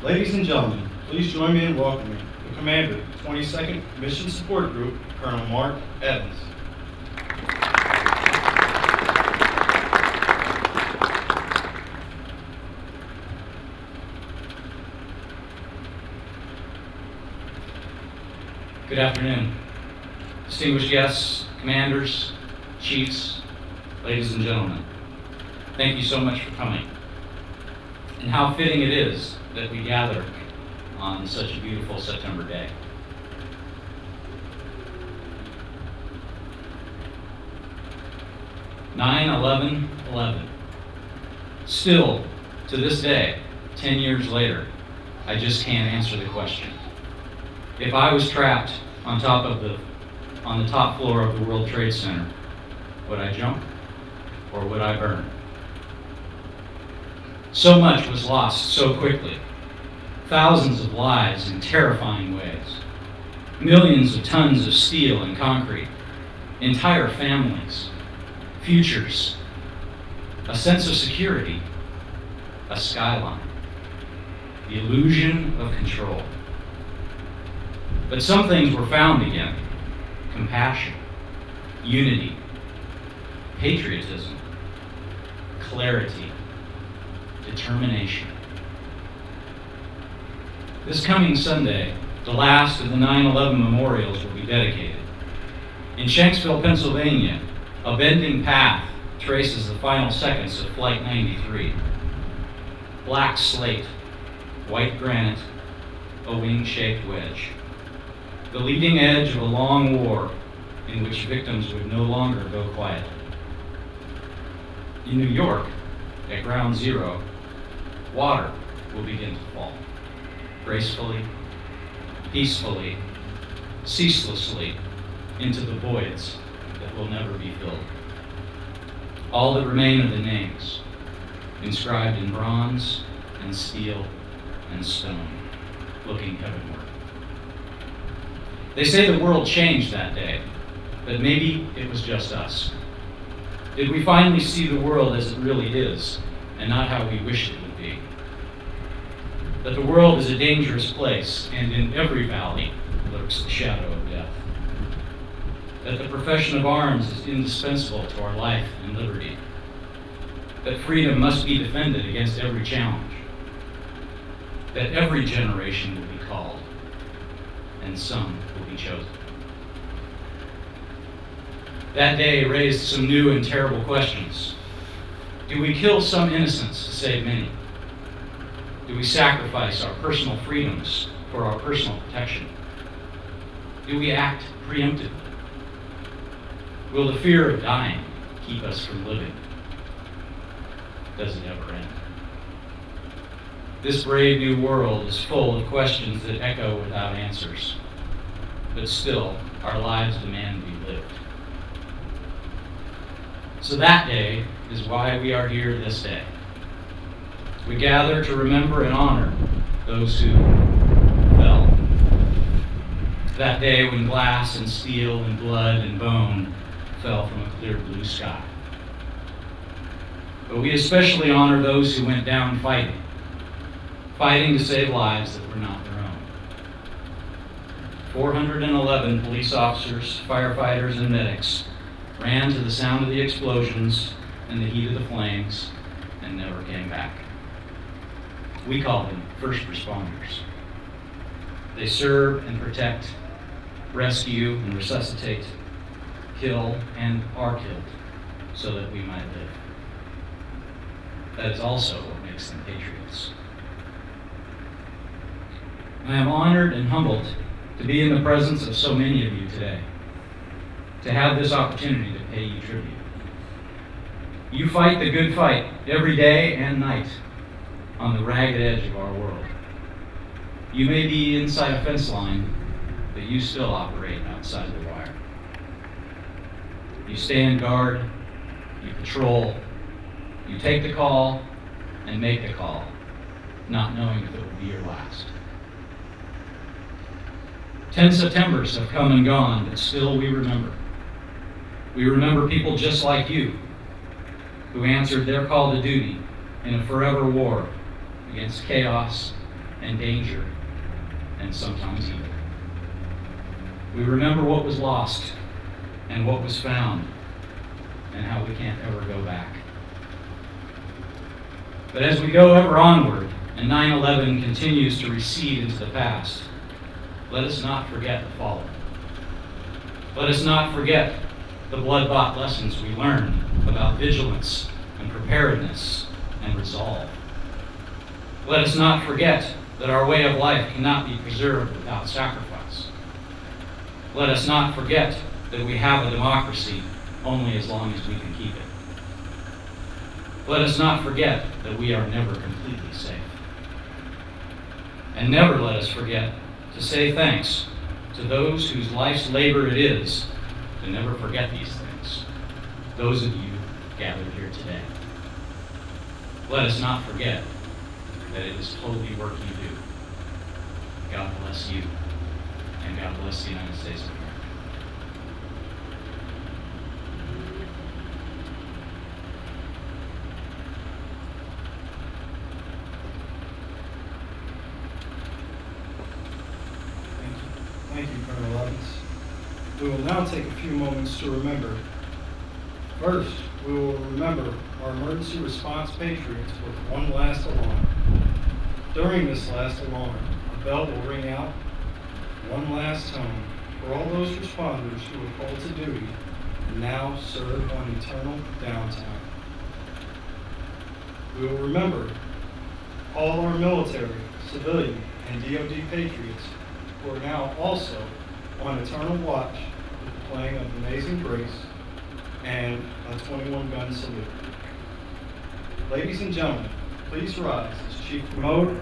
Ladies and gentlemen, please join me in welcoming the commander of the 22nd Mission Support Group, Colonel Mark Evans. Good afternoon. Distinguished guests, commanders, chiefs, ladies and gentlemen. Thank you so much for coming. And how fitting it is that we gather on such a beautiful September day. (9/11/11). Still, to this day, 10 years later, I just can't answer the question. If I was trapped on the top floor of the World Trade Center, would I jump or would I burn? So much was lost so quickly. Thousands of lives in terrifying ways. Millions of tons of steel and concrete. Entire families. Futures. A sense of security. A skyline. The illusion of control. But some things were found again. Compassion. Unity. Patriotism. Clarity. Determination. This coming Sunday, the last of the 9/11 memorials will be dedicated. In Shanksville, Pennsylvania, a bending path traces the final seconds of Flight 93. Black slate, white granite, a wing-shaped wedge. The leading edge of a long war in which victims would no longer go quiet. In New York, at Ground Zero, water will begin to fall. Gracefully, peacefully, ceaselessly into the voids that will never be filled. All that remain are the names, inscribed in bronze and steel and stone, looking heavenward. They say the world changed that day, but maybe it was just us. Did we finally see the world as it really is, and not how we wished it would be? That the world is a dangerous place, and in every valley lurks the shadow of death. That the profession of arms is indispensable to our life and liberty. That freedom must be defended against every challenge. That every generation will be called, and some will be chosen. That day raised some new and terrible questions. Do we kill some innocents to save many? Do we sacrifice our personal freedoms for our personal protection? Do we act preemptively? Will the fear of dying keep us from living? Does it ever end? This brave new world is full of questions that echo without answers. But still, our lives demand to be lived. So that day is why we are here this day. We gather to remember and honor those who fell. That day when glass and steel and blood and bone fell from a clear blue sky. But we especially honor those who went down fighting to save lives that were not their own. 411 police officers, firefighters, and medics ran to the sound of the explosions and the heat of the flames and never came back. We call them first responders. They serve and protect, rescue and resuscitate, kill and are killed so that we might live. That is also what makes them patriots. I am honored and humbled to be in the presence of so many of you today, to have this opportunity to pay you tribute. You fight the good fight every day and night on the ragged edge of our world. You may be inside a fence line, but you still operate outside the wire. You stand guard, you patrol, you take the call and make the call, not knowing if it will be your last. 10 Septembers have come and gone, but still we remember. We remember people just like you, who answered their call to duty in a forever war against chaos and danger, and sometimes evil. We remember what was lost and what was found, and how we can't ever go back. But as we go ever onward, and 9/11 continues to recede into the past, let us not forget the fallen. Let us not forget the blood-bought lessons we learned about vigilance and preparedness and resolve. Let us not forget that our way of life cannot be preserved without sacrifice. Let us not forget that we have a democracy only as long as we can keep it. Let us not forget that we are never completely safe. And never let us forget to say thanks to those whose life's labor it is to never forget these things, those of you gathered here today. Let us not forget that it is holy work you do. God bless you, and God bless the United States of America. Thank you, Colonel Evans. We will now take a few moments to remember. First, we will remember our emergency response patriots with one last alarm. During this last alarm, a bell will ring out one last tone for all those responders who were called to duty and now serve on eternal downtime. We will remember all our military, civilian, and DoD patriots who are now also on eternal watch with the playing of Amazing Grace and a 21-gun salute. Ladies and gentlemen, please rise as Chief Promote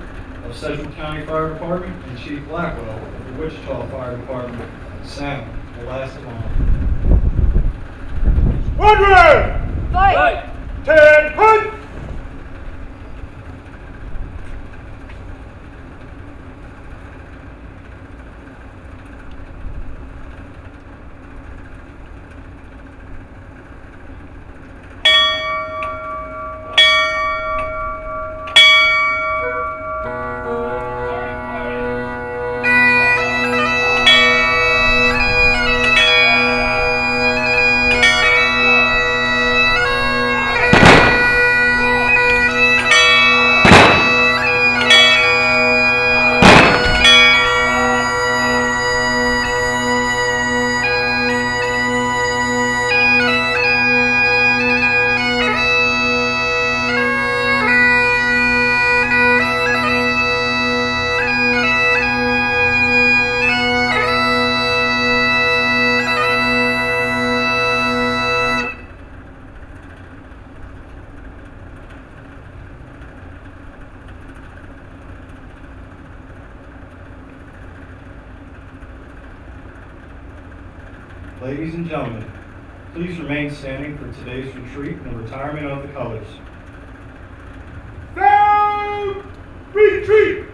of Central County Fire Department and Chief Blackwell of the Wichita Fire Department sound the last alarm. 100! Fight! 10, hunt! Ladies and gentlemen, please remain standing for today's retreat and the retirement of the colors. Sound! Retreat!